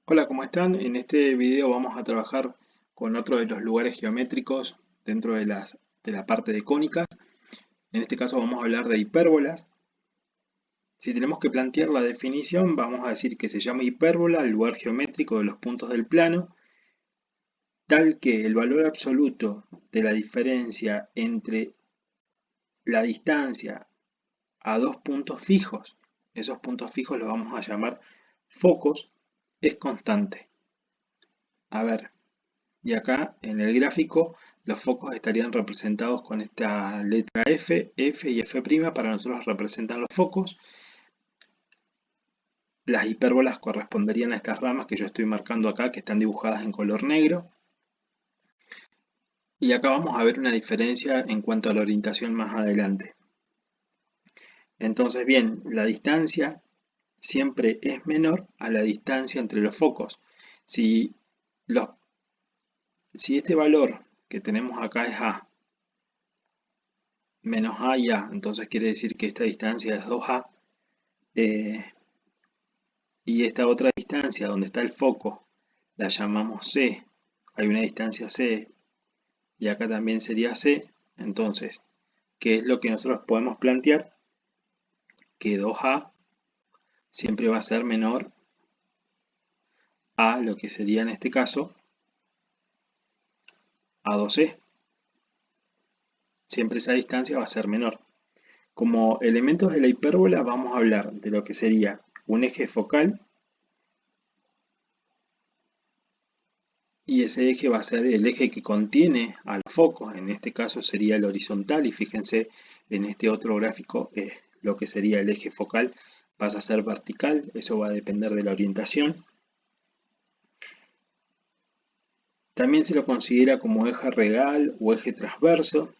Hola, ¿cómo están? En este video vamos a trabajar con otro de los lugares geométricos dentro de la parte de cónicas. En este caso vamos a hablar de hipérbolas. Si tenemos que plantear la definición, vamos a decir que se llama hipérbola el lugar geométrico de los puntos del plano, tal que el valor absoluto de la diferencia entre la distancia a dos puntos fijos, esos puntos fijos los vamos a llamar focos, es constante. A ver. Y acá en el gráfico los focos estarían representados con esta letra F, F y F' para nosotros representan los focos. Las hipérbolas corresponderían a estas ramas que yo estoy marcando acá, que están dibujadas en color negro. Y acá vamos a ver una diferencia en cuanto a la orientación más adelante. Entonces, bien, la distancia siempre es menor a la distancia entre los focos. Si, si este valor que tenemos acá es A, menos A y A, entonces quiere decir que esta distancia es 2A, y esta otra distancia donde está el foco la llamamos C, hay una distancia C y acá también sería C, entonces, ¿qué es lo que nosotros podemos plantear? Que 2A siempre va a ser menor a lo que sería en este caso a 2C, siempre esa distancia va a ser menor. Como elementos de la hipérbola vamos a hablar de lo que sería un eje focal, y ese eje va a ser el eje que contiene al foco, en este caso sería el horizontal, y fíjense en este otro gráfico lo que sería el eje focal pasa a ser vertical, eso va a depender de la orientación. También se lo considera como eje real o eje transverso,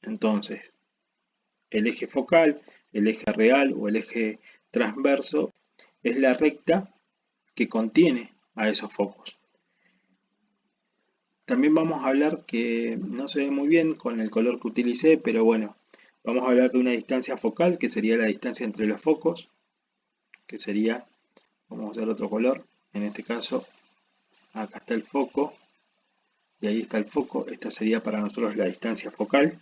entonces el eje focal, el eje real o el eje transverso es la recta que contiene a esos focos. También vamos a hablar que no se ve muy bien con el color que utilicé, pero bueno, vamos a hablar de una distancia focal, que sería la distancia entre los focos, que sería, vamos a usar otro color, en este caso, acá está el foco, y ahí está el foco, esta sería para nosotros la distancia focal,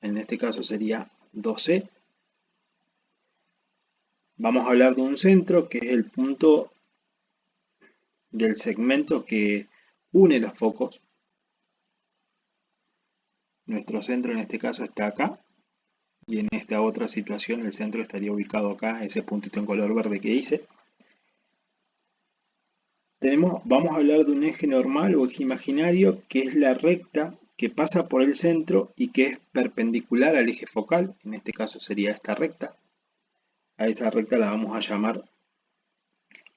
en este caso sería 2C. Vamos a hablar de un centro, que es el punto del segmento que une los focos. Nuestro centro en este caso está acá, y en esta otra situación el centro estaría ubicado acá, ese puntito en color verde que hice. Vamos a hablar de un eje normal o eje imaginario, que es la recta que pasa por el centro y que es perpendicular al eje focal, en este caso sería esta recta. A esa recta la vamos a llamar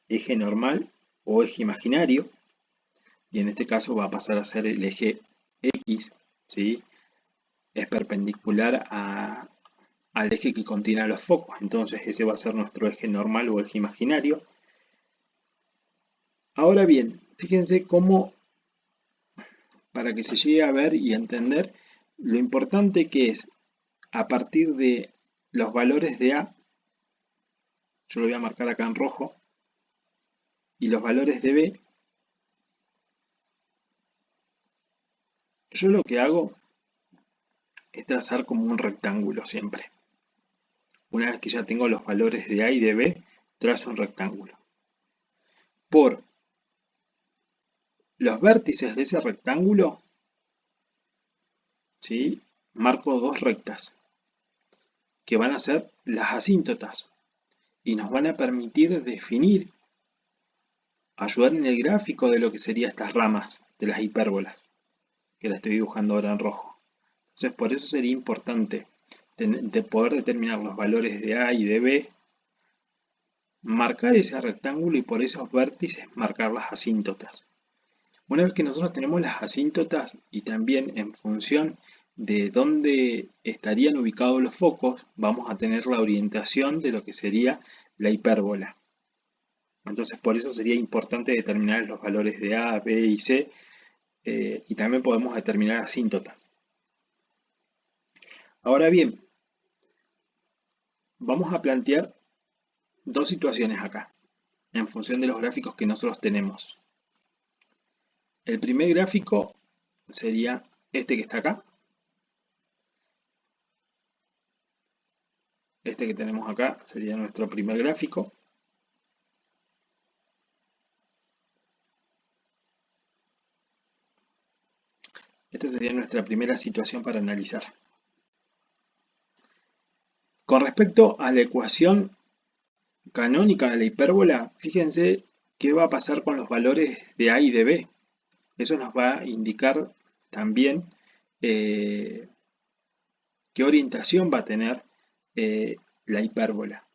eje normal o eje imaginario, y en este caso va a pasar a ser el eje X, ¿sí? Es perpendicular al eje que contiene a los focos, entonces ese va a ser nuestro eje normal o eje imaginario. Ahora bien, fíjense cómo, para que se llegue a ver y a entender lo importante que es, a partir de los valores de A, yo lo voy a marcar acá en rojo, y los valores de B, yo lo que hago es trazar como un rectángulo siempre. Una vez que ya tengo los valores de A y de B, trazo un rectángulo. Por los vértices de ese rectángulo, ¿sí?, marco dos rectas, que van a ser las asíntotas, y nos van a permitir definir, ayudar en el gráfico de lo que serían estas ramas de las hipérbolas, que la estoy dibujando ahora en rojo. Entonces por eso sería importante de poder determinar los valores de A y de B, marcar ese rectángulo y por esos vértices marcar las asíntotas. Una vez que nosotros tenemos las asíntotas y también en función de dónde estarían ubicados los focos, vamos a tener la orientación de lo que sería la hipérbola. Entonces por eso sería importante determinar los valores de A, B y C, y también podemos determinar asíntotas. Ahora bien, vamos a plantear dos situaciones acá. en función de los gráficos que nosotros tenemos. El primer gráfico sería este que está acá. Este que tenemos acá sería nuestro primer gráfico. Esta sería nuestra primera situación para analizar. Con respecto a la ecuación canónica de la hipérbola, fíjense qué va a pasar con los valores de A y de B. Eso nos va a indicar también qué orientación va a tener la hipérbola.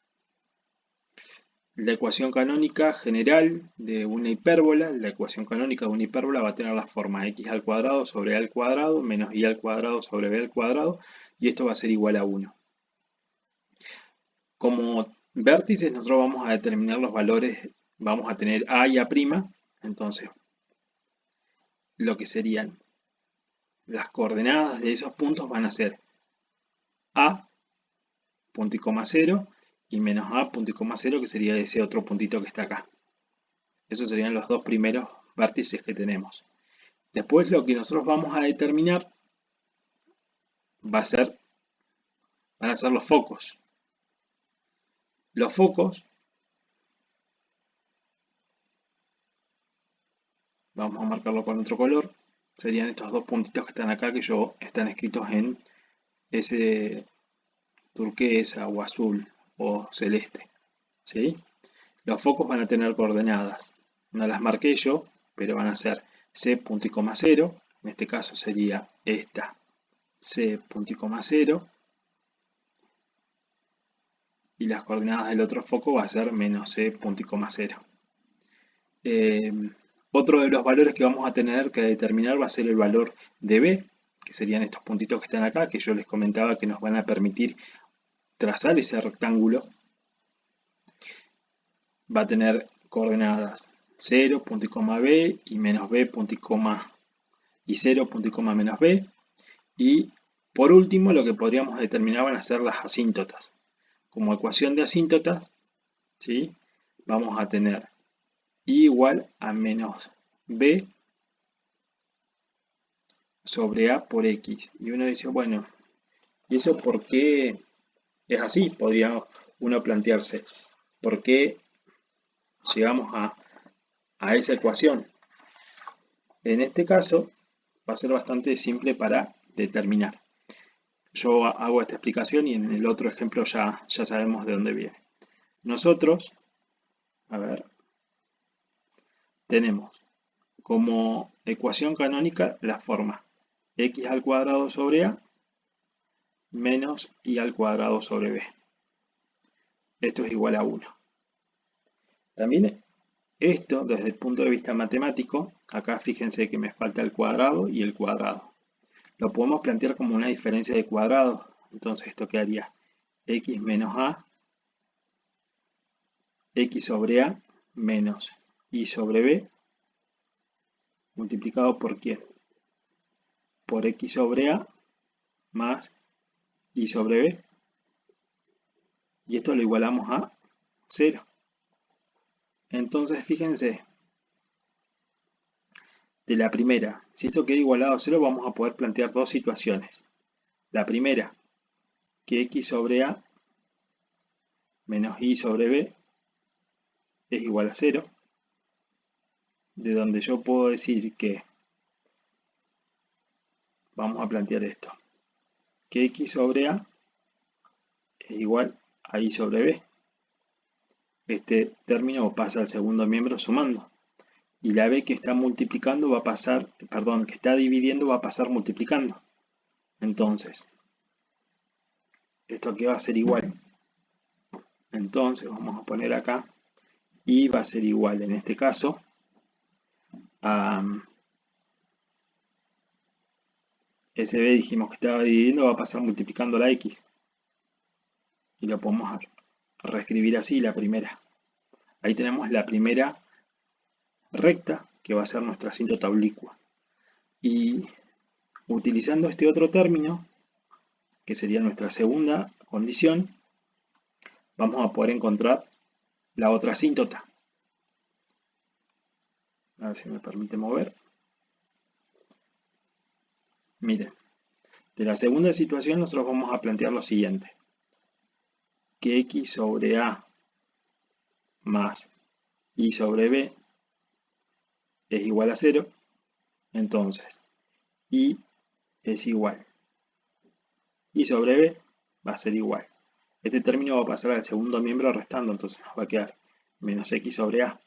La ecuación canónica general de una hipérbola, la ecuación canónica de una hipérbola va a tener la forma x al cuadrado sobre a al cuadrado menos y al cuadrado sobre b al cuadrado, y esto va a ser igual a 1. Como vértices nosotros vamos a determinar los valores, vamos a tener a y a', entonces lo que serían las coordenadas de esos puntos van a ser a, punto y coma 0, y menos a, punto y coma 0, que sería ese otro puntito que está acá. Esos serían los dos primeros vértices que tenemos. Después lo que nosotros vamos a determinar van a ser los focos. Los focos, vamos a marcarlo con otro color, serían estos dos puntitos que están acá, que están escritos en ese turquesa o azul o celeste, ¿sí? Los focos van a tener coordenadas, no las marqué yo, pero van a ser c punto y coma 0, en este caso sería esta c punto y coma 0, y las coordenadas del otro foco va a ser menos c punto y coma 0. Otro de los valores que vamos a tener que determinar va a ser el valor de b, que serían estos puntitos que están acá, que yo les comentaba que nos van a permitir trazar ese rectángulo. Va a tener coordenadas 0, punto y coma b, y menos b, punto y coma, y 0, punto y coma menos b. Y por último, lo que podríamos determinar van a ser las asíntotas. Como ecuación de asíntotas, ¿sí? Vamos a tener i igual a menos b sobre a por x. Y uno dice, bueno, ¿y eso por qué es así? Podría uno plantearse, ¿por qué llegamos a esa ecuación? En este caso va a ser bastante simple para determinar. Yo hago esta explicación y en el otro ejemplo ya sabemos de dónde viene. Nosotros, a ver, tenemos como ecuación canónica la forma x al cuadrado sobre a menos y al cuadrado sobre b. Esto es igual a 1. También esto, desde el punto de vista matemático, acá fíjense que me falta el cuadrado y el cuadrado. Lo podemos plantear como una diferencia de cuadrados. Entonces esto quedaría x menos a, x sobre a menos y sobre b, multiplicado por ¿quién? Por x sobre a más y sobre b. Y esto lo igualamos a 0. Entonces fíjense, de la primera, si esto queda igualado a 0, vamos a poder plantear dos situaciones. La primera, que x sobre a menos y sobre b es igual a 0, de donde yo puedo decir que, vamos a plantear esto, que x sobre a es igual a y sobre b. Este término pasa al segundo miembro sumando. Y la b que está multiplicando va a pasar, perdón, que está dividiendo va a pasar multiplicando. Entonces, esto aquí va a ser igual. Entonces vamos a poner acá, y va a ser igual en este caso a ese b dijimos que estaba dividiendo, va a pasar multiplicando la x. Y lo podemos reescribir así, la primera. Ahí tenemos la primera recta, que va a ser nuestra asíntota oblicua. Y utilizando este otro término, que sería nuestra segunda condición, vamos a poder encontrar la otra asíntota. ver si me permite mover. Miren, de la segunda situación nosotros vamos a plantear lo siguiente. Que x sobre a más y sobre b es igual a 0. Entonces, y es igual. Y sobre b va a ser igual. Este término va a pasar al segundo miembro restando, entonces nos va a quedar menos x sobre a.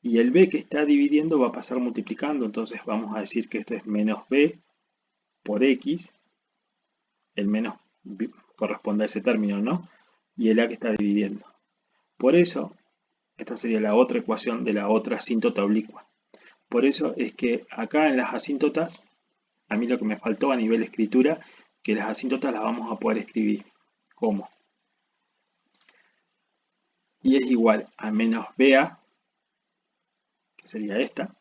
Y el b que está dividiendo va a pasar multiplicando, entonces vamos a decir que esto es menos b por x. El menos corresponde a ese término, ¿no? Y el a que está dividiendo. Por eso, esta sería la otra ecuación de la otra asíntota oblicua. Por eso es que acá en las asíntotas, a mí lo que me faltó a nivel escritura, que las asíntotas las vamos a poder escribir como y es igual a menos BA, que sería esta,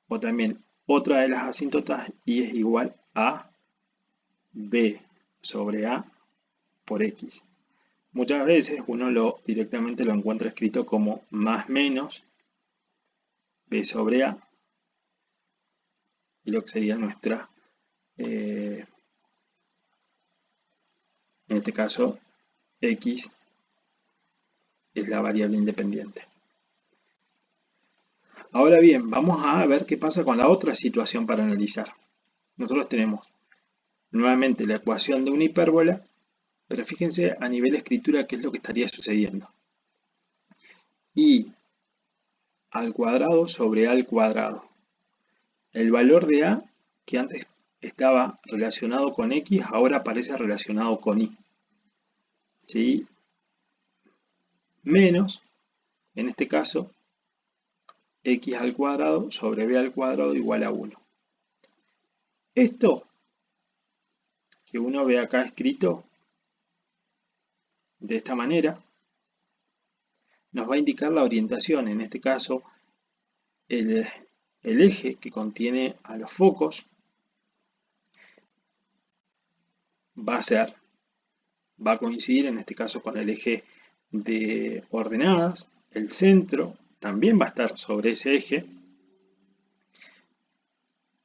o también otra de las asíntotas y es igual a B sobre A por X. Muchas veces uno directamente lo encuentra escrito como más menos B sobre A, y lo que sería nuestra, en este caso, X es la variable independiente. Ahora bien, vamos a ver qué pasa con la otra situación para analizar. Nosotros tenemos nuevamente la ecuación de una hipérbola, pero fíjense a nivel de escritura qué es lo que estaría sucediendo. Y al cuadrado sobre a al cuadrado. El valor de a, que antes estaba relacionado con x, ahora aparece relacionado con y. ¿Sí? Menos, en este caso, x al cuadrado sobre b al cuadrado igual a 1. Esto que uno ve acá escrito de esta manera nos va a indicar la orientación, en este caso el eje que contiene a los focos va a coincidir en este caso con el eje de ordenadas. El centro también va a estar sobre ese eje.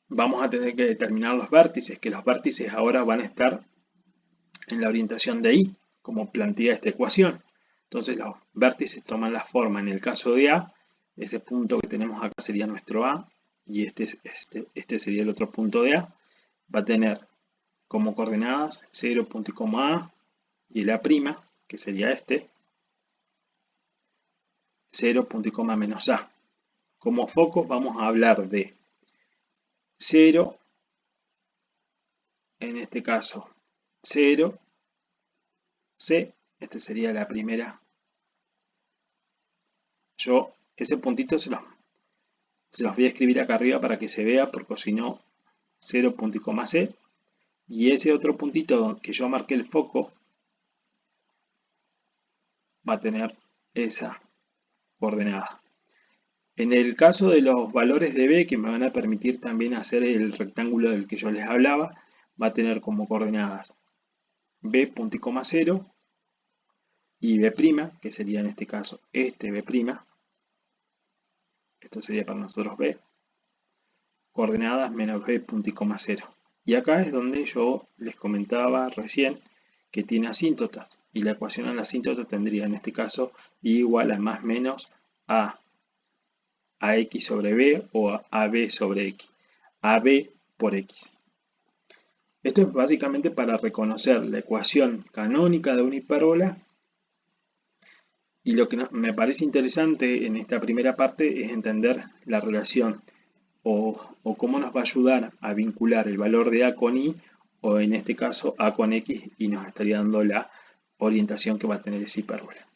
Vamos a tener que determinar los vértices, que los vértices ahora van a estar en la orientación de y, como plantea esta ecuación. Entonces los vértices toman la forma, en el caso de A, ese punto que tenemos acá sería nuestro A, y este sería el otro punto de A. Va a tener como coordenadas 0, punto y coma A, y el A', que sería este, 0, punto y coma menos A. Como focos vamos a hablar de 0, en este caso 0, C, este sería la primera. Yo ese puntito se los voy a escribir acá arriba para que se vea, porque si no, 0, punto y coma C. Y ese otro puntito que yo marqué el foco va a tener esa coordenada. En el caso de los valores de B, que me van a permitir también hacer el rectángulo del que yo les hablaba, va a tener como coordenadas B, punto y coma 0, y B', que sería en este caso este B', esto sería para nosotros B, coordenadas menos B, punto y coma 0. Y acá es donde yo les comentaba recién que tiene asíntotas, y la ecuación a la asíntota tendría en este caso y igual a más menos a x sobre b o a b sobre x, a b por x. Esto es básicamente para reconocer la ecuación canónica de una hipérbola, y lo que me parece interesante en esta primera parte es entender la relación o cómo nos va a ayudar a vincular el valor de a con y, o en este caso a con x, y nos estaría dando la orientación que va a tener esa hipérbola.